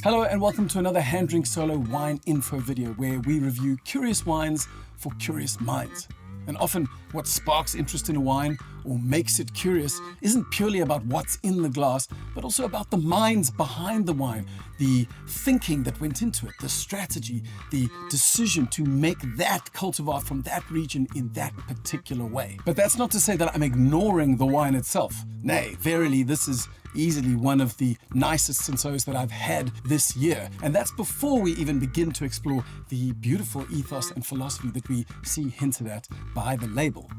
Hello and welcome to another Hand Drink Solo wine info video where we review curious wines for curious minds. And often what sparks interest in a wine or makes it curious isn't purely about what's in the glass, but also about the minds behind the wine, the thinking that went into it, the strategy, the decision to make that cultivar from that region in that particular way. But that's not to say that I'm ignoring the wine itself. Nay, verily, this is easily one of the nicest Cinsauts that I've had this year. And that's before we even begin to explore the beautiful ethos and philosophy that we see hinted at by the label.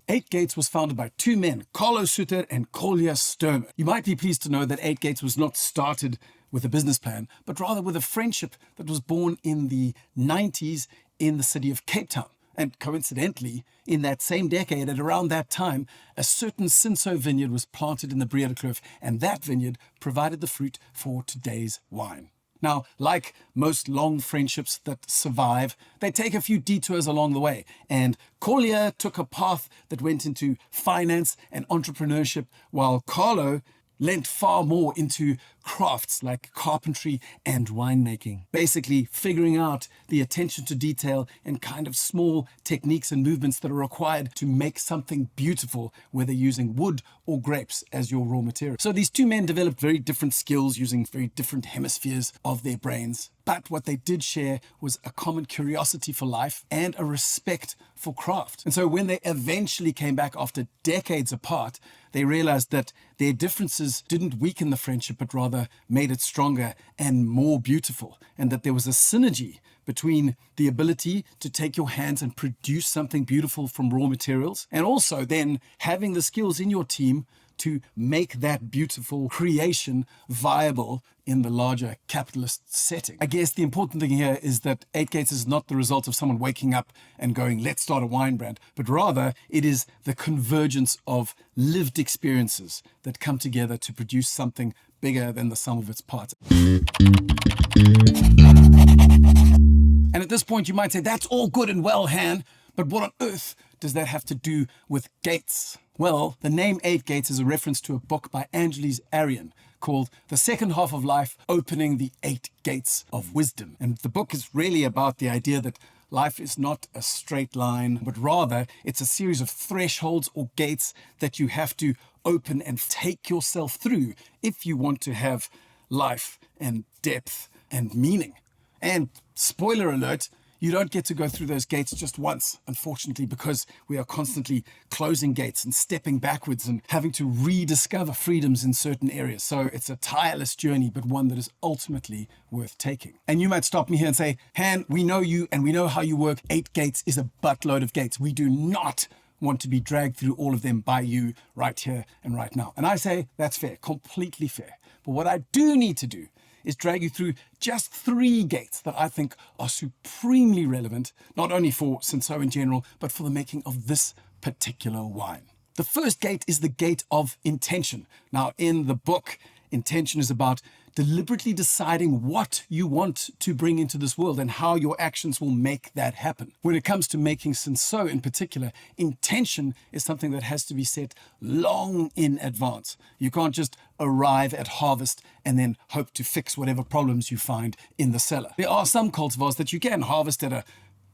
8 Gates was founded by two men, Carlo Suter and Kolja Sturmer. You might be pleased to know that 8 Gates was not started with a business plan, but rather with a friendship that was born in the 90s in the city of Cape Town. And coincidentally, in that same decade, at around that time, a certain Cinsault vineyard was planted in the Piekenierskloof, and that vineyard provided the fruit for today's wine. Now, like most long friendships that survive, they take a few detours along the way, and Kolja took a path that went into finance and entrepreneurship, while Carlo lent far more into crafts like carpentry and winemaking. Basically figuring out the attention to detail and kind of small techniques and movements that are required to make something beautiful, whether using wood or grapes as your raw material. So these two men developed very different skills using very different hemispheres of their brains. But what they did share was a common curiosity for life and a respect for craft. And so when they eventually came back after decades apart, they realized that their differences didn't weaken the friendship, but rather made it stronger and more beautiful. And that there was a synergy between the ability to take your hands and produce something beautiful from raw materials, and also then having the skills in your team to make that beautiful creation viable in the larger capitalist setting. I guess the important thing here is that 8 Gates is not the result of someone waking up and going, let's start a wine brand, but rather it is the convergence of lived experiences that come together to produce something bigger than the sum of its parts. And at this point you might say, that's all good and well, Han, but what on earth does that have to do with Gates? Well, the name 8 Gates is a reference to a book by Angeles Arian called The Second Half of Life, Opening the 8 Gates of Wisdom. And the book is really about the idea that life is not a straight line, but rather it's a series of thresholds or gates that you have to open and take yourself through if you want to have life and depth and meaning. And spoiler alert, you don't get to go through those gates just once, unfortunately, because we are constantly closing gates and stepping backwards and having to rediscover freedoms in certain areas. So it's a tireless journey, but one that is ultimately worth taking. And you might stop me here and say, Han, we know you and we know how you work. 8 Gates is a buttload of gates. We do not want to be dragged through all of them by you right here and right now. And I say, that's fair, completely fair. But what I do need to do is drag you through just 3 gates that I think are supremely relevant, not only for Cinsault in general, but for the making of this particular wine. The first gate is the gate of intention. Now, in the book, intention is about deliberately deciding what you want to bring into this world and how your actions will make that happen. When it comes to making Cinsault in particular, intention is something that has to be set long in advance. You can't just arrive at harvest and then hope to fix whatever problems you find in the cellar. There are some cultivars that you can harvest at a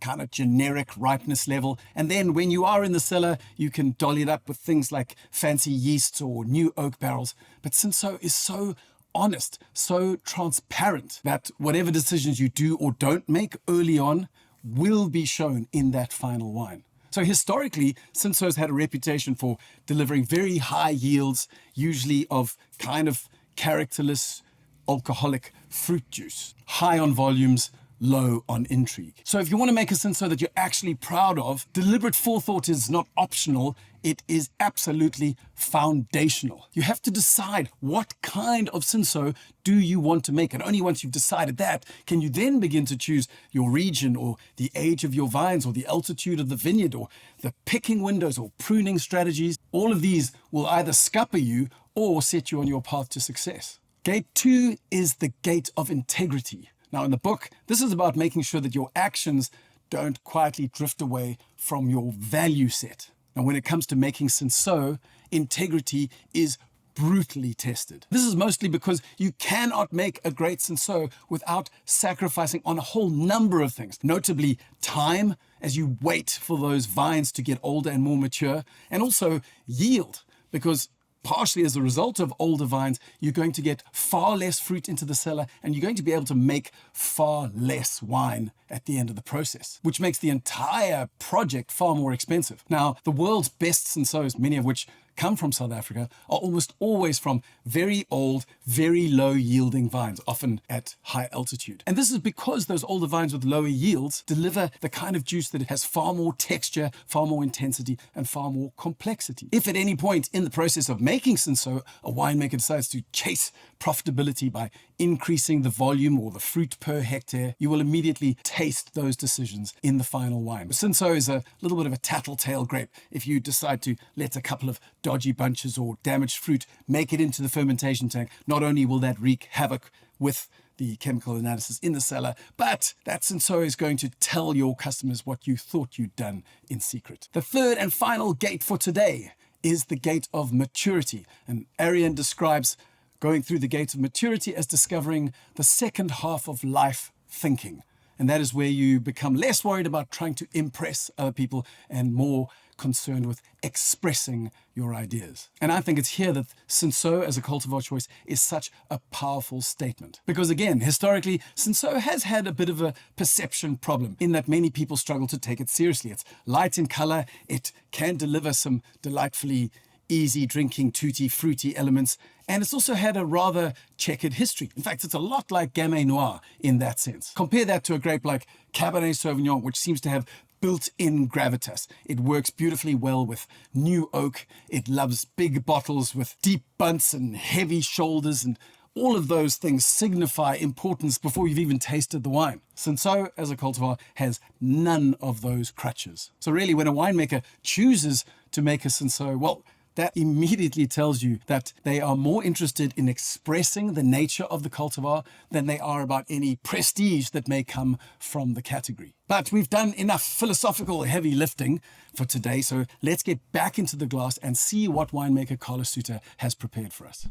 kind of generic ripeness level, and then when you are in the cellar you can dolly it up with things like fancy yeasts or new oak barrels. But Cinsault is so honest, so transparent that whatever decisions you do or don't make early on will be shown in that final wine. So historically, Cinsault's had a reputation for delivering very high yields, usually of kind of characterless alcoholic fruit juice, high on volumes, low on intrigue. So if you want to make a Cinsault that you're actually proud of, deliberate forethought is not optional, it is absolutely foundational. You have to decide what kind of Cinsault do you want to make, and only once you've decided that can you then begin to choose your region or the age of your vines or the altitude of the vineyard or the picking windows or pruning strategies. All of these will either scupper you or set you on your path to success. Gate 2 is the gate of integrity. Now in the book, this is about making sure that your actions don't quietly drift away from your value set. Now when it comes to making Cinsault, integrity is brutally tested. This is mostly because you cannot make a great Cinsault without sacrificing on a whole number of things, notably time, as you wait for those vines to get older and more mature, and also yield, because partially as a result of older vines, you're going to get far less fruit into the cellar and you're going to be able to make far less wine at the end of the process, which makes the entire project far more expensive. Now, the world's best Cinsauts, many of which come from South Africa, are almost always from very old, very low yielding vines, often at high altitude. And this is because those older vines with lower yields deliver the kind of juice that has far more texture, far more intensity, and far more complexity. If at any point in the process of making Cinsault, a winemaker decides to chase profitability by increasing the volume or the fruit per hectare, you will immediately taste those decisions in the final wine. Cinsault is a little bit of a tattletale grape. If you decide to let a couple of dodgy bunches or damaged fruit make it into the fermentation tank, not only will that wreak havoc with the chemical analysis in the cellar, but that Cinsault is going to tell your customers what you thought you'd done in secret. The third and final gate for today is the gate of maturity. And Arian describes going through the gate of maturity as discovering the second half of life thinking. And that is where you become less worried about trying to impress other people and more concerned with expressing your ideas. And I think it's here that Cinsault as a cultivar choice is such a powerful statement. Because again, historically, Cinsault has had a bit of a perception problem in that many people struggle to take it seriously. It's light in color, it can deliver some delightfully easy drinking, tutti fruity elements, and it's also had a rather checkered history. In fact, it's a lot like Gamay Noir in that sense. Compare that to a grape like Cabernet Sauvignon, which seems to have built-in gravitas. It works beautifully well with new oak. It loves big bottles with deep bunts and heavy shoulders, and all of those things signify importance before you've even tasted the wine. Cinsault as a cultivar has none of those crutches. So really, when a winemaker chooses to make a Cinsault, well, that immediately tells you that they are more interested in expressing the nature of the cultivar than they are about any prestige that may come from the category. But we've done enough philosophical heavy lifting for today, so let's get back into the glass and see what winemaker Carlos Suter has prepared for us.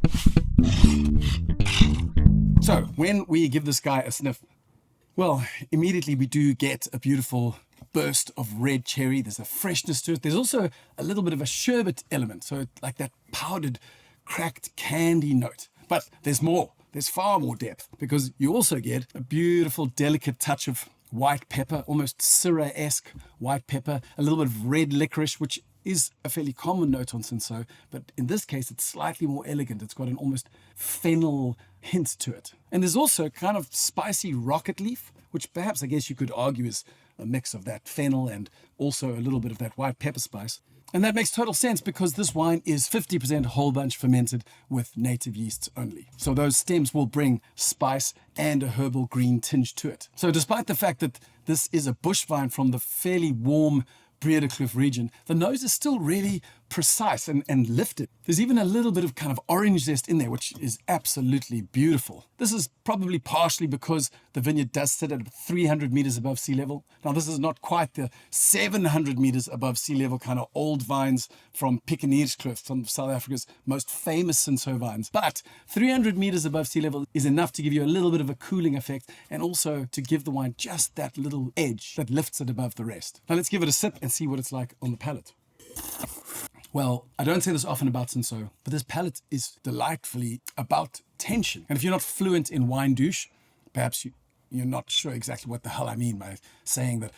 So when we give this guy a sniff, well, immediately we do get a beautiful burst of red cherry. There's a freshness to it. There's also a little bit of a sherbet element, so like that powdered, cracked candy note. But there's more. There's far more depth, because you also get a beautiful, delicate touch of white pepper, almost Syrah-esque white pepper, a little bit of red licorice, which is a fairly common note on Cinsault, but in this case it's slightly more elegant. It's got an almost fennel hint to it. And there's also kind of spicy rocket leaf, which perhaps I guess you could argue is a mix of that fennel and also a little bit of that white pepper spice. And that makes total sense because this wine is 50% whole bunch fermented with native yeasts only. So those stems will bring spice and a herbal green tinge to it. So despite the fact that this is a bush vine from the fairly warm Piekenierskloof region, the nose is still really precise and lifted. There's even a little bit of kind of orange zest in there, which is absolutely beautiful. This is probably partially because the vineyard does sit at 300 meters above sea level. Now, this is not quite the 700 meters above sea level kind of old vines from Piekenierskloof, some of South Africa's most famous Cinsault vines. But 300 meters above sea level is enough to give you a little bit of a cooling effect and also to give the wine just that little edge that lifts it above the rest. Now, let's give it a sip and see what it's like on the palate. Well, I don't say this often about Cinsault, but this palate is delightfully about tension. And if you're not fluent in wine douche, perhaps you're not sure exactly what the hell I mean by saying that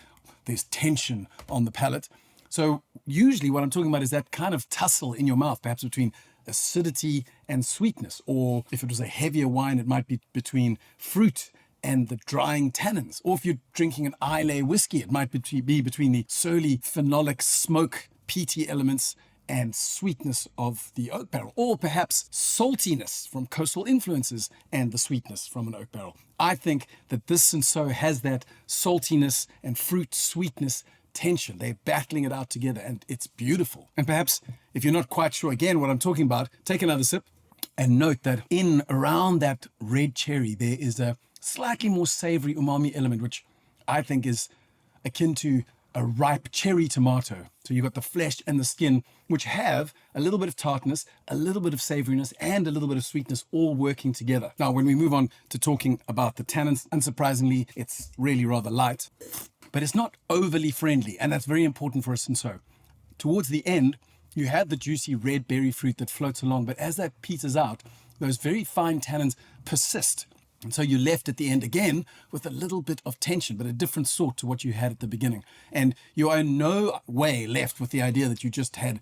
there's tension on the palate. So usually what I'm talking about is that kind of tussle in your mouth, perhaps between acidity and sweetness. Or if it was a heavier wine, it might be between fruit and the drying tannins. Or if you're drinking an Islay whiskey, it might be between the surly phenolic smoke, peaty elements and sweetness of the oak barrel, or perhaps saltiness from coastal influences and the sweetness from an oak barrel. I think that this Cinsault has that saltiness and fruit sweetness tension. They're battling it out together and it's beautiful. And perhaps if you're not quite sure again what I'm talking about, take another sip and note that in around that red cherry there is a slightly more savory umami element, which I think is akin to a ripe cherry tomato. So you've got the flesh and the skin, which have a little bit of tartness, a little bit of savoriness, and a little bit of sweetness all working together. Now, when we move on to talking about the tannins, unsurprisingly, it's really rather light, but it's not overly friendly, and that's very important for a Cinsault. Towards the end, you have the juicy red berry fruit that floats along, but as that peters out, those very fine tannins persist. And so you're left at the end again with a little bit of tension, but a different sort to what you had at the beginning. And you are in no way left with the idea that you just had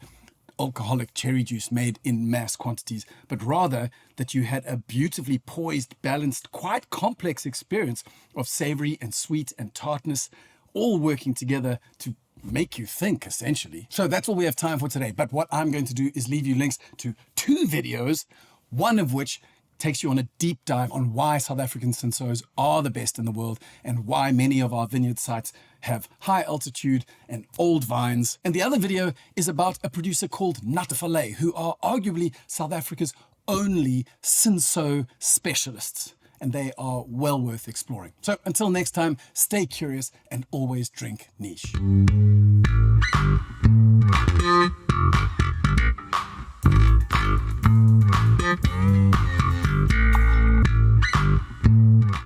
alcoholic cherry juice made in mass quantities, but rather that you had a beautifully poised, balanced, quite complex experience of savory and sweet and tartness, all working together to make you think, essentially. So that's all we have time for today. But what I'm going to do is leave you links to 2 videos, one of which takes you on a deep dive on why South African Cinsaults are the best in the world and why many of our vineyard sites have high altitude and old vines. And the other video is about a producer called Natafale, who are arguably South Africa's only Cinsault specialists. And they are well worth exploring. So until next time, stay curious and always drink niche.